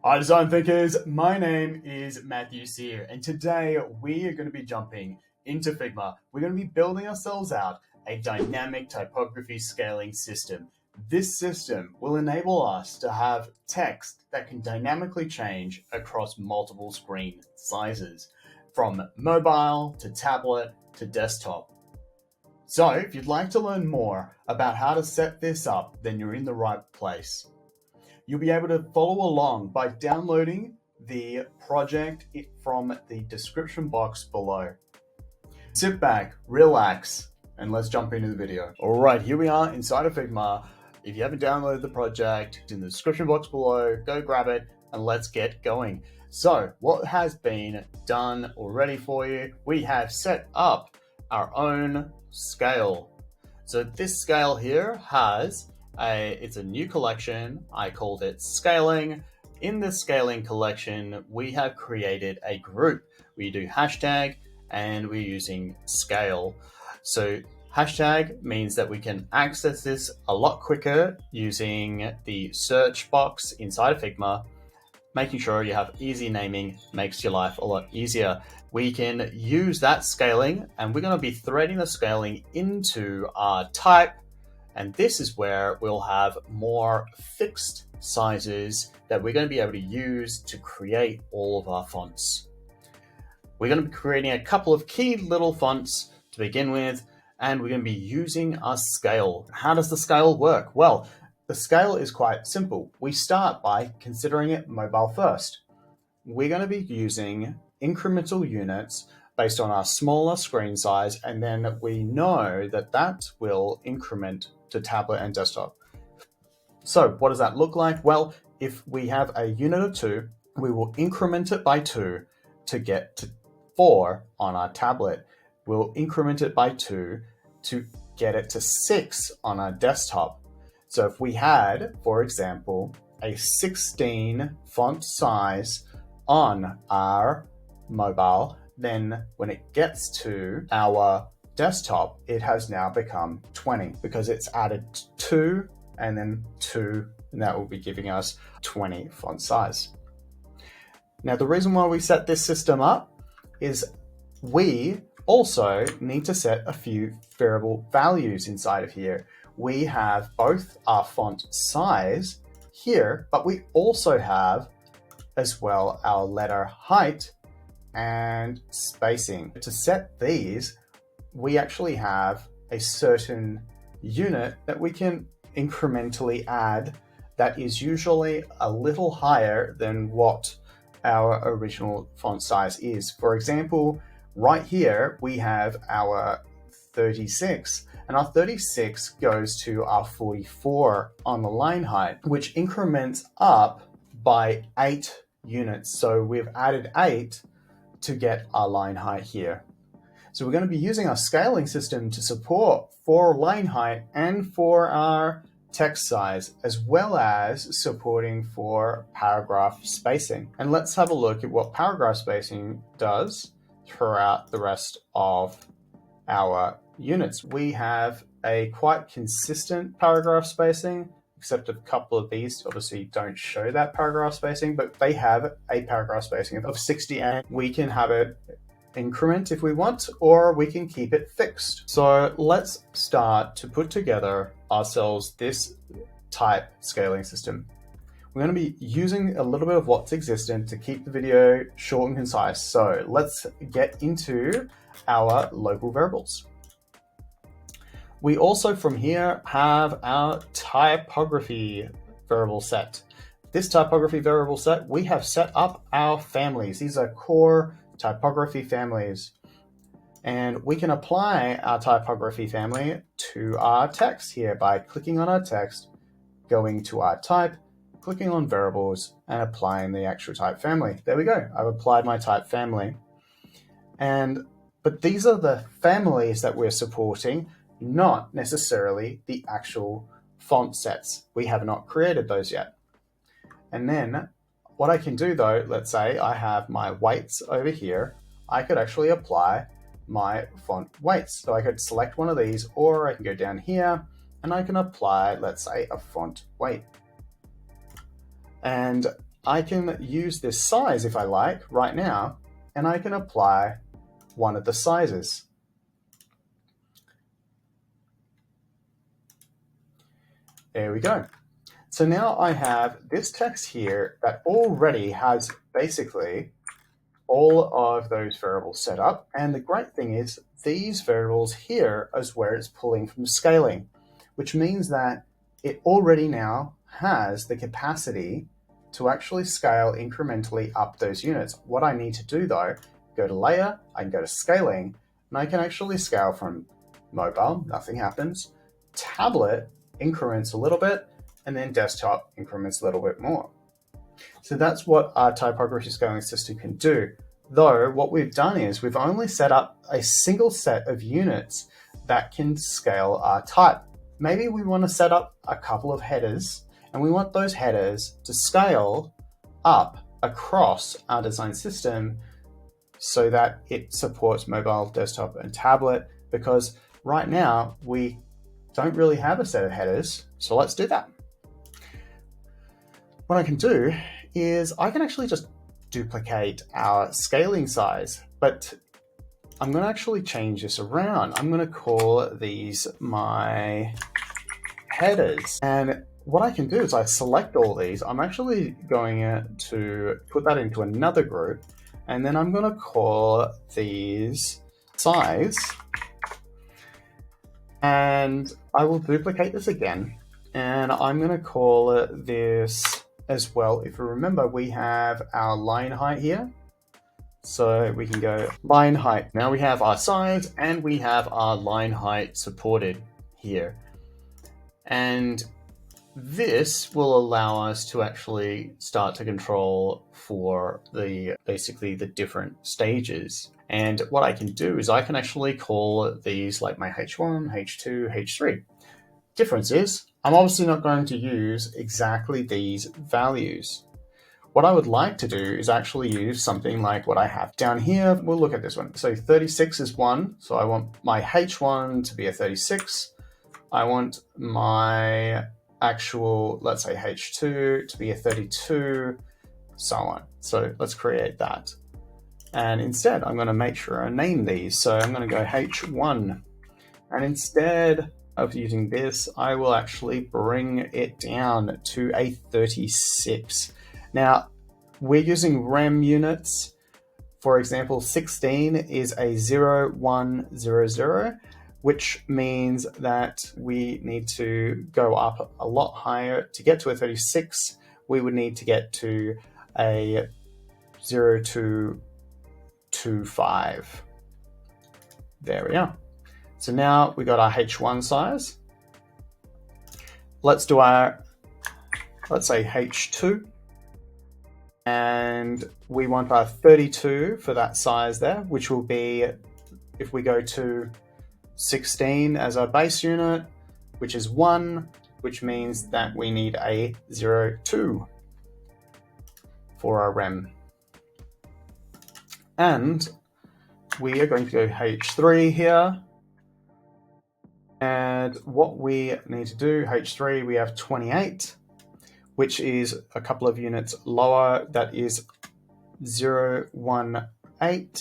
Hi design thinkers, my name is Matthew Sear and today we are going to be jumping into Figma. We're going to be building ourselves out a dynamic typography scaling system. This system will enable us to have text that can dynamically change across multiple screen sizes, from mobile to tablet to desktop. So if you'd like to learn more about how to set this up, then you're in the right place. You'll be able to follow along by downloading the project from the description box below. Sit back, relax, and let's jump into the video. All right, here we are inside of Figma. If you haven't downloaded the project, it's in the description box below, go grab it and let's get going. So what has been done already for you? We have set up our own scale. So this scale here it's a new collection. I called it scaling. In the scaling collection, we have created a group. We do hashtag and we're using scale. So hashtag means that we can access this a lot quicker using the search box inside of Figma. Making sure you have easy naming makes your life a lot easier. We can use that scaling and we're going to be threading the scaling into our type. And this is where we'll have more fixed sizes that we're going to be able to use to create all of our fonts. We're going to be creating a couple of key little fonts to begin with, and we're going to be using our scale. How does the scale work? Well, the scale is quite simple. We start by considering it mobile first. We're going to be using incremental units based on our smaller screen size, and then we know that that will increment to tablet and desktop. So what does that look like? Well, if we have a unit of 2, we will increment it by 2 to get to 4 on our tablet. We'll increment it by 2 to get it to 6 on our desktop. So if we had, for example, a 16 font size on our mobile, then when it gets to our desktop, it has now become 20 because it's added 2 and then 2, and that will be giving us 20 font size. Now, the reason why we set this system up is we also need to set a few variable values inside of here. We have both our font size here, but we also have as well our letter height and spacing. To set these, we actually have a certain unit that we can incrementally add that is usually a little higher than what our original font size is. For example, right here, we have our 36, and our 36 goes to our 44 on the line height, which increments up by 8 units. So we've added 8 to get our line height here. So we're going to be using our scaling system to support for line height and for our text size, as well as supporting for paragraph spacing. And let's have a look at what paragraph spacing does throughout the rest of our units. We have a quite consistent paragraph spacing, except a couple of these obviously don't show that paragraph spacing, but they have a paragraph spacing of 60, and we can have it increment if we want, or we can keep it fixed. So let's start to put together ourselves this type scaling system. We're going to be using a little bit of what's existent to keep the video short and concise. So let's get into our local variables. We also from here have our typography variable set. This typography variable set, we have set up our families. These are core typography families. And we can apply our typography family to our text here by clicking on our text, going to our type, clicking on variables, and applying the actual type family. There we go. I've applied my type family. But these are the families that we're supporting, not necessarily the actual font sets. We have not created those yet. And then what I can do though, let's say I have my weights over here, I could actually apply my font weights. So I could select one of these, or I can go down here and I can apply, let's say, a font weight. And I can use this size if I like right now, and I can apply one of the sizes. There we go. So now I have this text here that already has basically all of those variables set up. And the great thing is these variables here is where it's pulling from scaling, which means that it already now has the capacity to actually scale incrementally up those units. What I need to do though, go to layer, I can go to scaling, and I can actually scale from mobile, nothing happens, tablet increments a little bit, and then desktop increments a little bit more. So that's what our typography scaling system can do. Though what we've done is we've only set up a single set of units that can scale our type. Maybe we want to set up a couple of headers, and we want those headers to scale up across our design system so that it supports mobile, desktop, and tablet, because right now we don't really have a set of headers. So let's do that. What I can do is I can actually just duplicate our scaling size, but I'm going to actually change this around. I'm going to call these my headers. And what I can do is I select all these. I'm actually going to put that into another group, and then I'm going to call these size. And I will duplicate this again, and I'm going to call this as well. If you remember, we have our line height here. So we can go line height. Now we have our size and we have our line height supported here. And this will allow us to actually start to control for basically the different stages. And what I can do is I can actually call these like my H1, H2, H3. Difference is I'm obviously not going to use exactly these values. What I would like to do is actually use something like what I have down here. We'll look at this one. So 36 is 1. So I want my H1 to be a 36. I want my actual, let's say H2 to be a 32, so on. So let's create that. And instead, I'm going to make sure I name these. So I'm going to go H1. And instead of using this, I will actually bring it down to a 36. Now, we're using rem units. For example, 16 is a 0100, which means that we need to go up a lot higher. To get to a 36, we would need to get to a 0225. There we are. So now we got our H1 size. Let's do our, let's say H2. And we want our 32 for that size there, which will be, if we go to 16 as our base unit, which is 1, which means that we need a 02 for our rem. And we are going to go H3 here. And what we need to do, H3, we have 28, which is a couple of units lower. That is 018.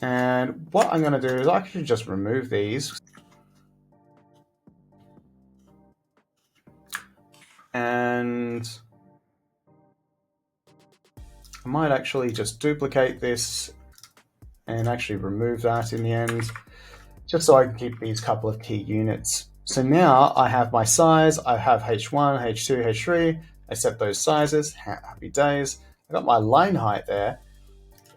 And what I'm going to do is I can just remove these. And I might actually just duplicate this and actually remove that in the end, just so I can keep these couple of key units. So now I have my size, I have H1, H2, H3, I set those sizes, happy days. I got my line height there.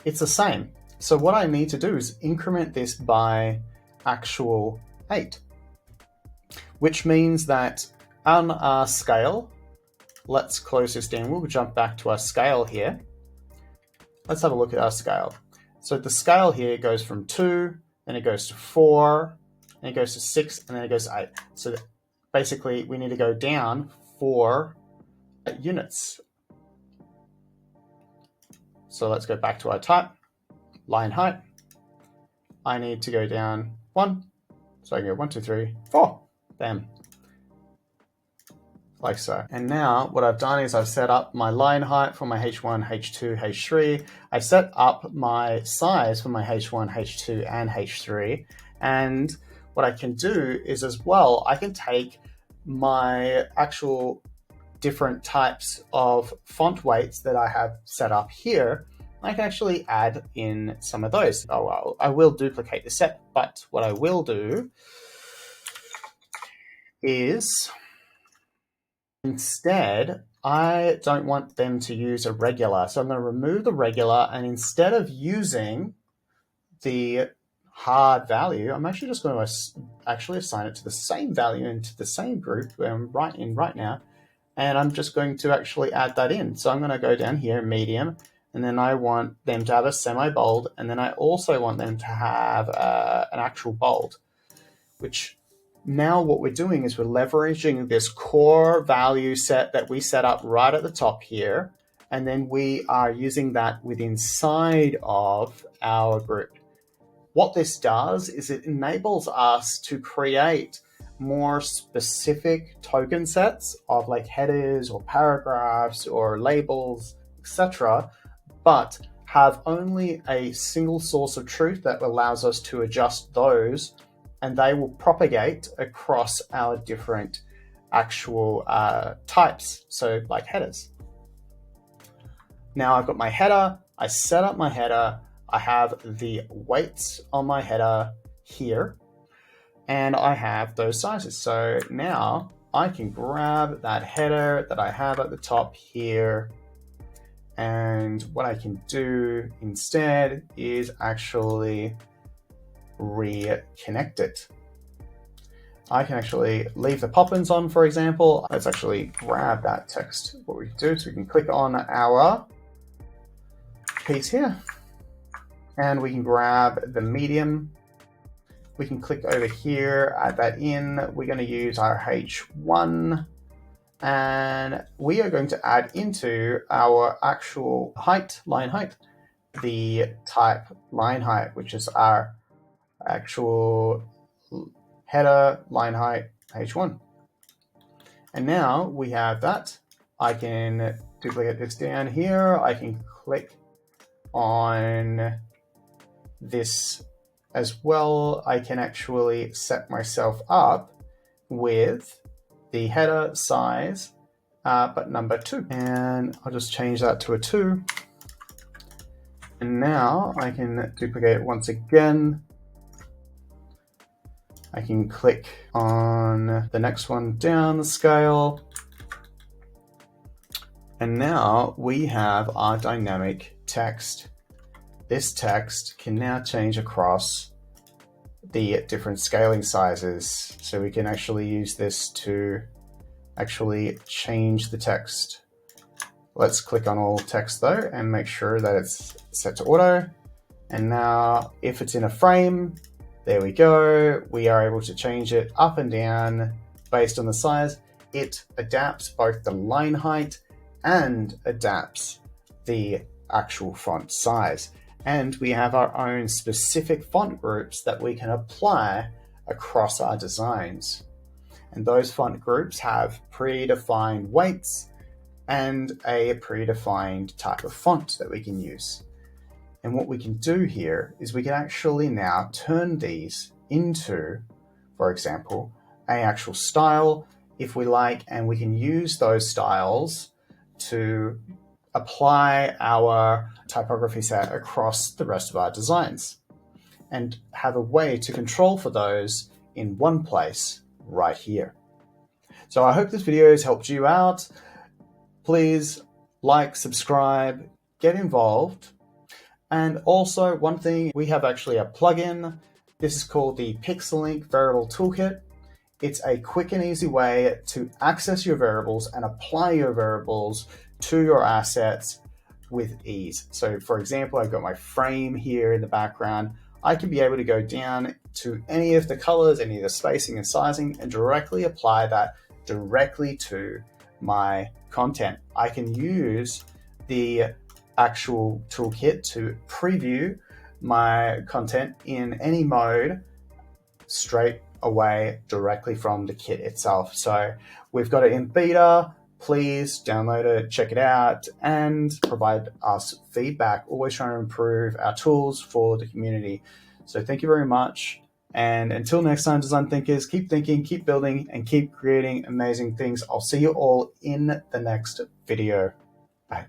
It's the same. So what I need to do is increment this by actual 8, which means that on our scale, let's close this down. We'll jump back to our scale here. Let's have a look at our scale. So the scale here goes from 2, then it goes to 4, then it goes to 6, and then it goes to 8. So basically, we need to go down 4 units. So let's go back to our type, line height. I need to go down 1. So I go 1, 2, 3, 4. Bam. like so. And now what I've done is I've set up my line height for my H1, H2, H3. I set up my size for my H1, H2, and H3. And what I can do is as well, I can take my actual different types of font weights that I have set up here. I can actually add in some of those. Oh, well, I will duplicate the set, but what I will do is instead, I don't want them to use a regular. So I'm going to remove the regular, and instead of using the hard value, I'm actually just going to actually assign it to the same value into the same group where I'm right now. And I'm just going to actually add that in. So I'm going to go down here, medium, and then I want them to have a semi-bold, and then I also want them to have an actual bold, which now what we're doing is we're leveraging this core value set that we set up right at the top here, and then we are using that within inside of our group. What this does is it enables us to create more specific token sets of like headers or paragraphs or labels, etc., but have only a single source of truth that allows us to adjust those, and they will propagate across our different actual types, so like headers. Now I've got my header, I set up my header, I have the weights on my header here, and I have those sizes. So now I can grab that header that I have at the top here, and what I can do instead is actually reconnect it. I can actually leave the pop-ins on, for example. Let's actually grab that text. What we do is we can click on our piece here, and we can grab the medium. We can click over here, add that in. We're going to use our H1, and we are going to add into our actual height, line height, the type line height, which is our actual header line height H1. And now we have that. I can duplicate this down here. I can click on this as well. I can actually set myself up with the header size, but number 2. And I'll just change that to a 2. And now I can duplicate it once again. I can click on the next one down the scale. And now we have our dynamic text. This text can now change across the different scaling sizes. So we can actually use this to actually change the text. Let's click on all text though and make sure that it's set to auto. And now if it's in a frame, there we go. We are able to change it up and down based on the size. It adapts both the line height and adapts the actual font size. And we have our own specific font groups that we can apply across our designs. And those font groups have predefined weights and a predefined type of font that we can use. And what we can do here is we can actually now turn these into, for example, an actual style if we like, and we can use those styles to apply our typography set across the rest of our designs and have a way to control for those in one place right here. So I hope this video has helped you out. Please like, subscribe, get involved. And also one thing, we have actually a plugin. This is called the Pixellink Variable Toolkit. It's a quick and easy way to access your variables and apply your variables to your assets with ease. So for example, I've got my frame here in the background. I can be able to go down to any of the colors, any of the spacing and sizing, and directly apply that directly to my content. I can use the actual toolkit to preview my content in any mode straight away directly from the kit itself. So We've got it in beta. Please download it, check it out, and provide us feedback. Always trying to improve our tools for the community. So thank you very much. And until next time, design thinkers, keep thinking, keep building, and keep creating amazing things. I'll see you all in the next video. Bye.